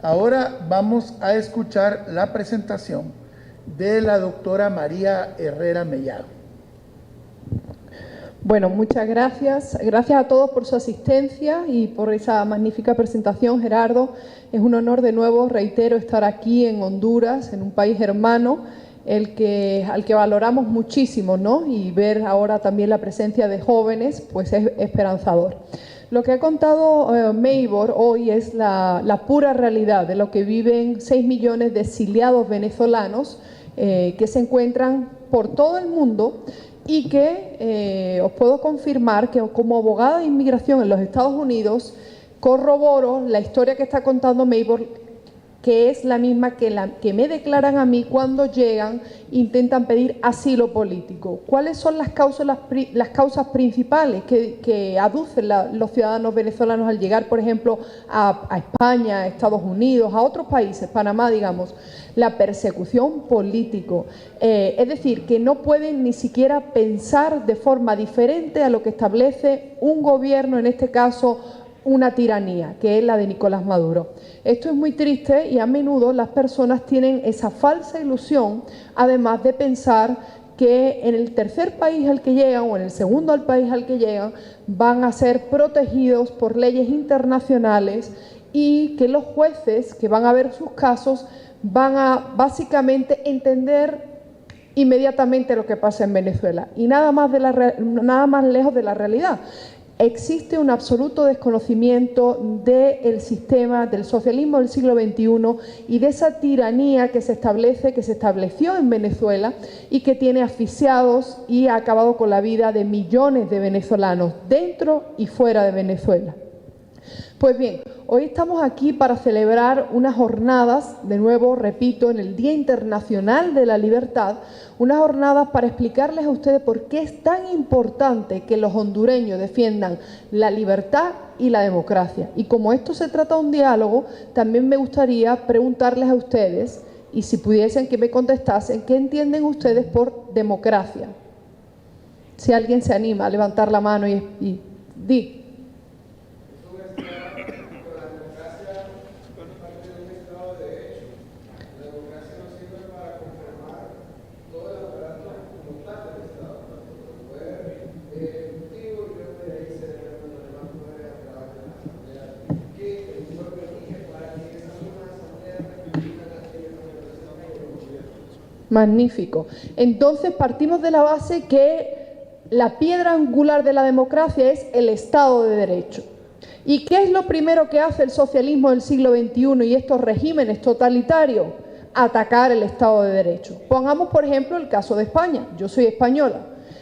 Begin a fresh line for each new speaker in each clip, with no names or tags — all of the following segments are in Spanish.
Ahora vamos a escuchar la presentación de la doctora María Herrera Mellado.
Bueno, muchas gracias. Gracias a todos por su asistencia y por esa magnífica presentación, Gerardo. Es un honor de nuevo, reitero, estar aquí en Honduras, en un país hermano, al que valoramos muchísimo, ¿no? Y ver ahora también la presencia de jóvenes, pues es esperanzador. Lo que ha contado Meibor hoy es la pura realidad de lo que viven 6 millones de exiliados venezolanos que se encuentran por todo el mundo y que os puedo confirmar que como abogada de inmigración en los Estados Unidos corroboro la historia que está contando Meibor, que es la misma que me declaran a mí cuando llegan e intentan pedir asilo político. ¿Cuáles son las causas principales que aducen los ciudadanos venezolanos al llegar, por ejemplo, a España, a Estados Unidos, a otros países, Panamá, digamos? La persecución política. Es decir, que no pueden ni siquiera pensar de forma diferente a lo que establece un gobierno, en este caso una tiranía, que es la de Nicolás Maduro. Esto es muy triste y a menudo las personas tienen esa falsa ilusión, además de pensar que en el tercer país al que llegan o en el segundo al país al que llegan van a ser protegidos por leyes internacionales y que los jueces que van a ver sus casos van a básicamente entender inmediatamente lo que pasa en Venezuela y nada más lejos de la realidad. Existe un absoluto desconocimiento del sistema del socialismo del siglo XXI y de esa tiranía que se estableció en Venezuela y que tiene asfixiados y ha acabado con la vida de millones de venezolanos dentro y fuera de Venezuela. Pues bien, hoy estamos aquí para celebrar unas jornadas, de nuevo, repito, en el Día Internacional de la Libertad, unas jornadas para explicarles a ustedes por qué es tan importante que los hondureños defiendan la libertad y la democracia. Y como esto se trata de un diálogo, también me gustaría preguntarles a ustedes, y si pudiesen que me contestasen, ¿qué entienden ustedes por democracia? Si alguien se anima a levantar la mano y di. Magnífico. Entonces partimos de la base que la piedra angular de la democracia es el Estado de Derecho. ¿Y qué es lo primero que hace el socialismo del siglo XXI y estos regímenes totalitarios? Atacar el Estado de Derecho. Pongamos, por ejemplo, el caso de España. Yo soy española.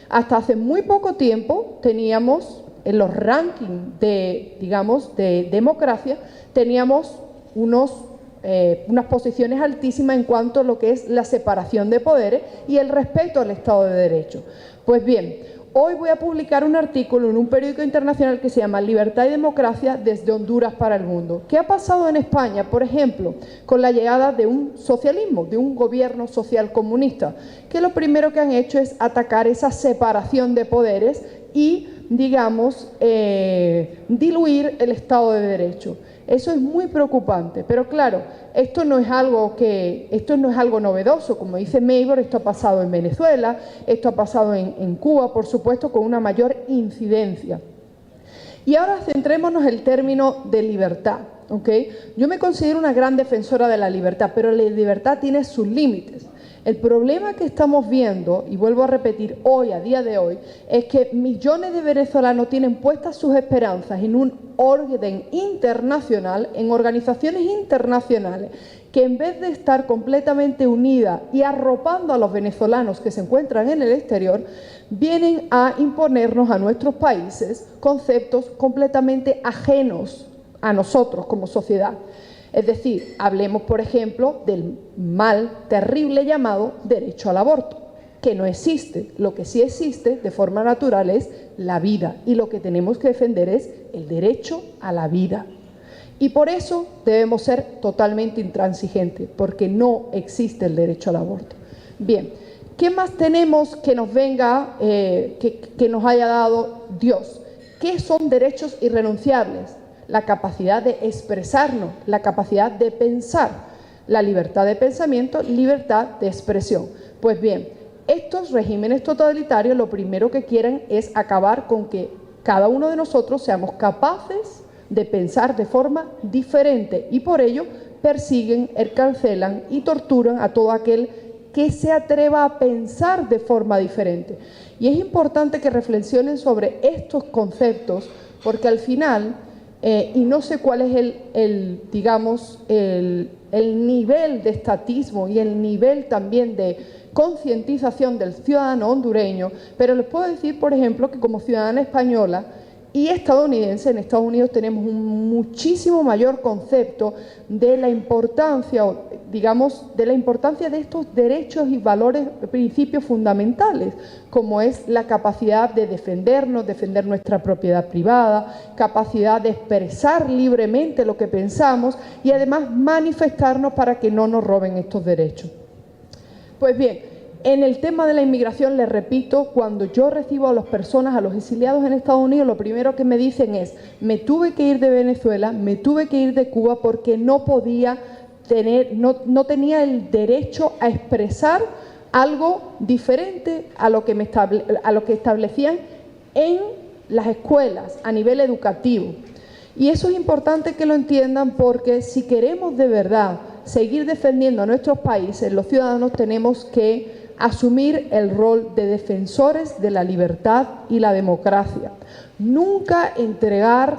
Hasta hace muy poco tiempo teníamos en los rankings de democracia, teníamos unas posiciones altísimas en cuanto a lo que es la separación de poderes y el respeto al Estado de Derecho. Pues bien, hoy voy a publicar un artículo en un periódico internacional que se llama Libertad y Democracia desde Honduras para el mundo. ¿Qué ha pasado en España, por ejemplo, con la llegada de un socialismo, de un gobierno social comunista? Que lo primero que han hecho es atacar esa separación de poderes y, digamos, diluir el Estado de Derecho. Eso es muy preocupante, pero claro, esto no es algo novedoso, como dice Meibor, esto ha pasado en Venezuela, esto ha pasado en Cuba, por supuesto, con una mayor incidencia. Y ahora centrémonos en el término de libertad, ¿ok? Yo me considero una gran defensora de la libertad, pero la libertad tiene sus límites. El problema que estamos viendo, y vuelvo a repetir hoy, a día de hoy, es que millones de venezolanos tienen puestas sus esperanzas en un orden internacional, en organizaciones internacionales, que en vez de estar completamente unidas y arropando a los venezolanos que se encuentran en el exterior, vienen a imponernos a nuestros países conceptos completamente ajenos a nosotros como sociedad. Es decir, hablemos, por ejemplo, del mal terrible llamado derecho al aborto, que no existe. Lo que sí existe de forma natural es la vida y lo que tenemos que defender es el derecho a la vida. Y por eso debemos ser totalmente intransigentes, porque no existe el derecho al aborto. Bien, ¿qué más tenemos que nos venga, que nos haya dado Dios? ¿Qué son derechos irrenunciables? la capacidad de expresarnos, la capacidad de pensar, la libertad de pensamiento, libertad de expresión. Pues bien, estos regímenes totalitarios lo primero que quieren es acabar con que cada uno de nosotros seamos capaces de pensar de forma diferente y por ello persiguen, encarcelan y torturan a todo aquel que se atreva a pensar de forma diferente. Y es importante que reflexionen sobre estos conceptos porque al final, y no sé cuál es el nivel de estatismo y el nivel también de concientización del ciudadano hondureño, pero les puedo decir, por ejemplo, que como ciudadana española y estadounidense, en Estados Unidos tenemos un muchísimo mayor concepto de la importancia, de la importancia de estos derechos y valores, principios fundamentales, como es la capacidad de defendernos, defender nuestra propiedad privada, capacidad de expresar libremente lo que pensamos y además manifestarnos para que no nos roben estos derechos. Pues bien, en el tema de la inmigración, les repito, cuando yo recibo a las personas, a los exiliados en Estados Unidos, lo primero que me dicen es: me tuve que ir de Venezuela, me tuve que ir de Cuba porque no podía no tenía el derecho a expresar algo diferente a lo que establecían en las escuelas a nivel educativo. Y eso es importante que lo entiendan porque si queremos de verdad seguir defendiendo a nuestros países, los ciudadanos tenemos que asumir el rol de defensores de la libertad y la democracia. Nunca entregar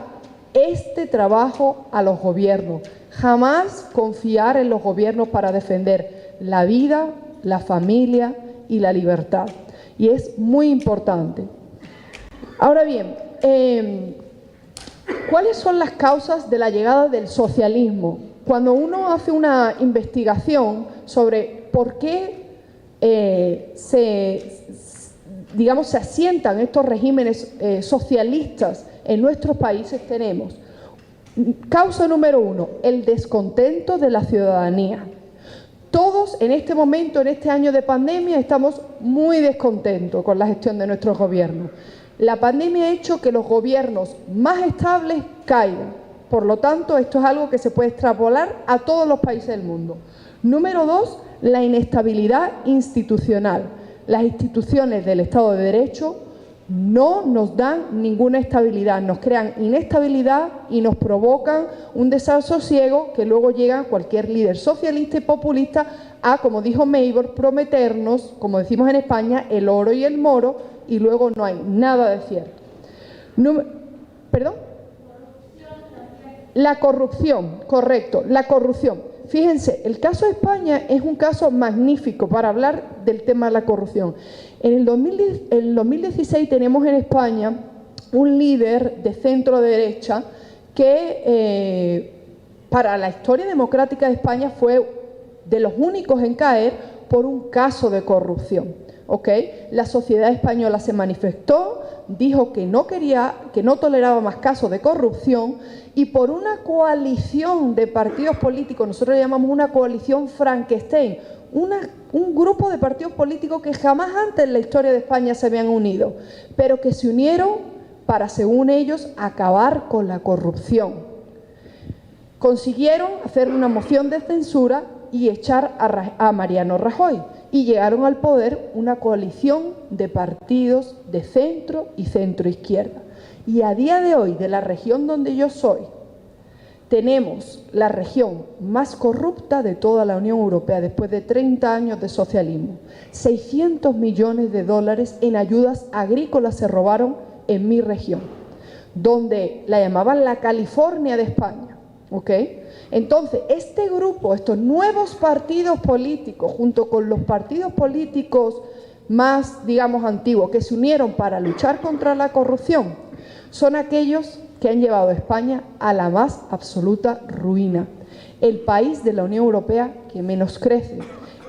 este trabajo a los gobiernos. Jamás confiar en los gobiernos para defender la vida, la familia y la libertad. Y es muy importante. Ahora bien, ¿cuáles son las causas de la llegada del socialismo? Cuando uno hace una investigación sobre por qué se asientan estos regímenes socialistas en nuestros países, tenemos causa número 1, el descontento de la ciudadanía. Todos en este momento, en este año de pandemia, estamos muy descontentos con la gestión de nuestros gobiernos. La pandemia ha hecho que los gobiernos más estables caigan. Por lo tanto, esto es algo que se puede extrapolar a todos los países del mundo. Número 2, la inestabilidad institucional. Las instituciones del Estado de Derecho no nos dan ninguna estabilidad, nos crean inestabilidad y nos provocan un desasosiego que luego llega cualquier líder socialista y populista a, como dijo Maybor, prometernos, como decimos en España, el oro y el moro y luego no hay nada de cierto. ¿Perdón? La corrupción, correcto, la corrupción. Fíjense, el caso de España es un caso magnífico para hablar del tema de la corrupción. En el 2016 tenemos en España un líder de centro derecha que para la historia democrática de España fue de los únicos en caer por un caso de corrupción. La sociedad española se manifestó, dijo que no toleraba más casos de corrupción y por una coalición de partidos políticos, nosotros le llamamos una coalición Frankenstein, un grupo de partidos políticos que jamás antes en la historia de España se habían unido, pero que se unieron para, según ellos, acabar con la corrupción. Consiguieron hacer una moción de censura y echar a Mariano Rajoy. Y llegaron al poder una coalición de partidos de centro y centro-izquierda. Y a día de hoy, de la región donde yo soy, tenemos la región más corrupta de toda la Unión Europea después de 30 años de socialismo. 600 millones de dólares en ayudas agrícolas se robaron en mi región, donde la llamaban la California de España. Entonces, este grupo, estos nuevos partidos políticos, junto con los partidos políticos más, antiguos, que se unieron para luchar contra la corrupción, son aquellos que han llevado a España a la más absoluta ruina. El país de la Unión Europea que menos crece,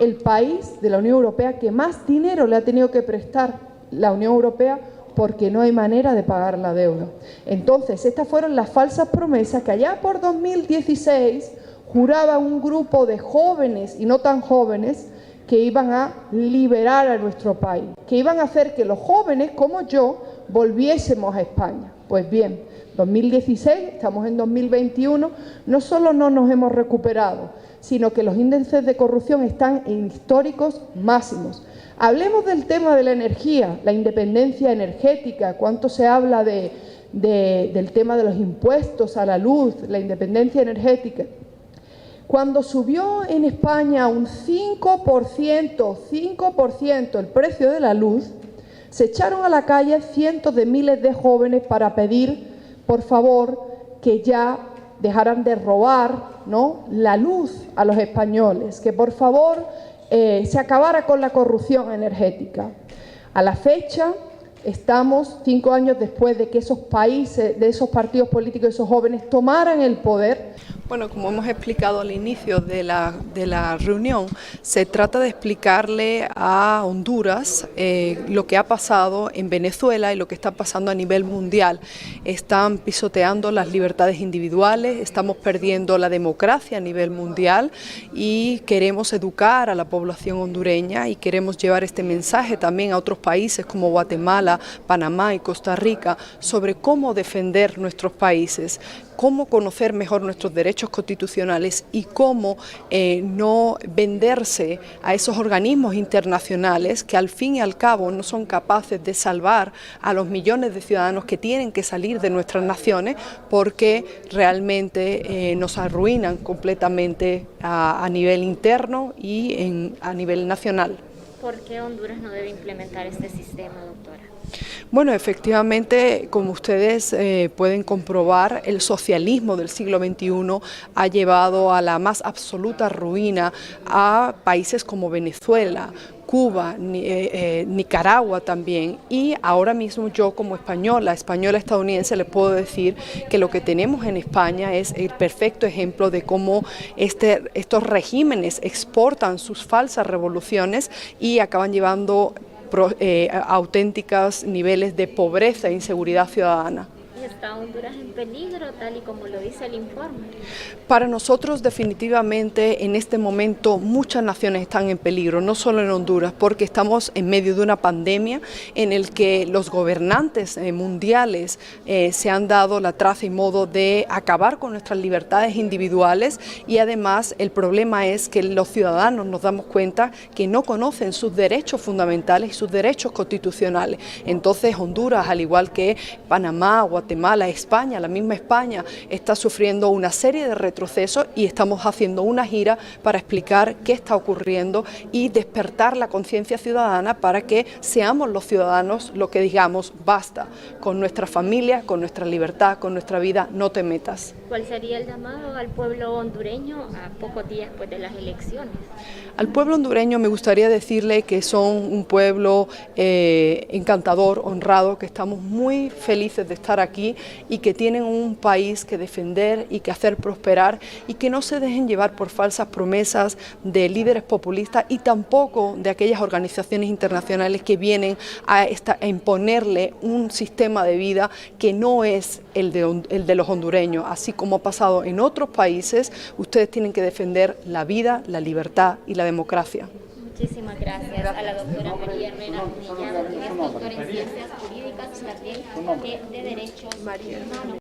el país de la Unión Europea que más dinero le ha tenido que prestar la Unión Europea porque no hay manera de pagar la deuda. Entonces, estas fueron las falsas promesas que allá por 2016 juraba un grupo de jóvenes y no tan jóvenes que iban a liberar a nuestro país, que iban a hacer que los jóvenes como yo volviésemos a España. Pues bien, 2016, estamos en 2021, no solo no nos hemos recuperado, sino que los índices de corrupción están en históricos máximos. Hablemos del tema de la energía, la independencia energética, cuánto se habla del tema de los impuestos a la luz, la independencia energética. Cuando subió en España un 5% el precio de la luz, se echaron a la calle cientos de miles de jóvenes para pedir, por favor, que ya dejaran de robar, ¿no?, la luz a los españoles, que por favor se acabara con la corrupción energética. A la fecha, estamos 5 años después de que esos países, de esos partidos políticos, esos jóvenes tomaran el poder.
Bueno, como hemos explicado al inicio de la reunión, se trata de explicarle a Honduras lo que ha pasado en Venezuela y lo que está pasando a nivel mundial. Están pisoteando las libertades individuales, estamos perdiendo la democracia a nivel mundial y queremos educar a la población hondureña y queremos llevar este mensaje también a otros países como Guatemala, Panamá y Costa Rica sobre cómo defender nuestros países, cómo conocer mejor nuestros derechos constitucionales y cómo no venderse a esos organismos internacionales que al fin y al cabo no son capaces de salvar a los millones de ciudadanos que tienen que salir de nuestras naciones porque realmente nos arruinan completamente a nivel interno y a nivel nacional.
¿Por qué Honduras no debe implementar este sistema, doctora?
Bueno, efectivamente, como ustedes pueden comprobar, el socialismo del siglo XXI ha llevado a la más absoluta ruina a países como Venezuela, Cuba, Nicaragua también, y ahora mismo yo como española estadounidense les puedo decir que lo que tenemos en España es el perfecto ejemplo de cómo estos regímenes exportan sus falsas revoluciones y acaban llevando auténticos niveles de pobreza e inseguridad ciudadana.
¿Está Honduras en peligro, tal y como lo dice el informe?
Para nosotros definitivamente en este momento muchas naciones están en peligro, no solo en Honduras, porque estamos en medio de una pandemia en el que los gobernantes mundiales se han dado la traza y modo de acabar con nuestras libertades individuales y además el problema es que los ciudadanos nos damos cuenta que no conocen sus derechos fundamentales y sus derechos constitucionales. Entonces Honduras, al igual que Panamá, Guatemala, España, la misma España, está sufriendo una serie de retrocesos y estamos haciendo una gira para explicar qué está ocurriendo y despertar la conciencia ciudadana para que seamos los ciudadanos lo que digamos, basta, con nuestra familia, con nuestra libertad, con nuestra vida, no te metas.
¿Cuál sería el llamado al pueblo hondureño a pocos días después de las elecciones?
Al pueblo hondureño me gustaría decirle que son un pueblo encantador, honrado, que estamos muy felices de estar aquí y que tienen un país que defender y que hacer prosperar y que no se dejen llevar por falsas promesas de líderes populistas y tampoco de aquellas organizaciones internacionales que vienen a imponerle un sistema de vida que no es el de los hondureños. Así como ha pasado en otros países, ustedes tienen que defender la vida, la libertad y la democracia.
Muchísimas gracias a la doctora María Herrera Millán, que es doctora en Ciencias Jurídicas, también de Derechos Humanos.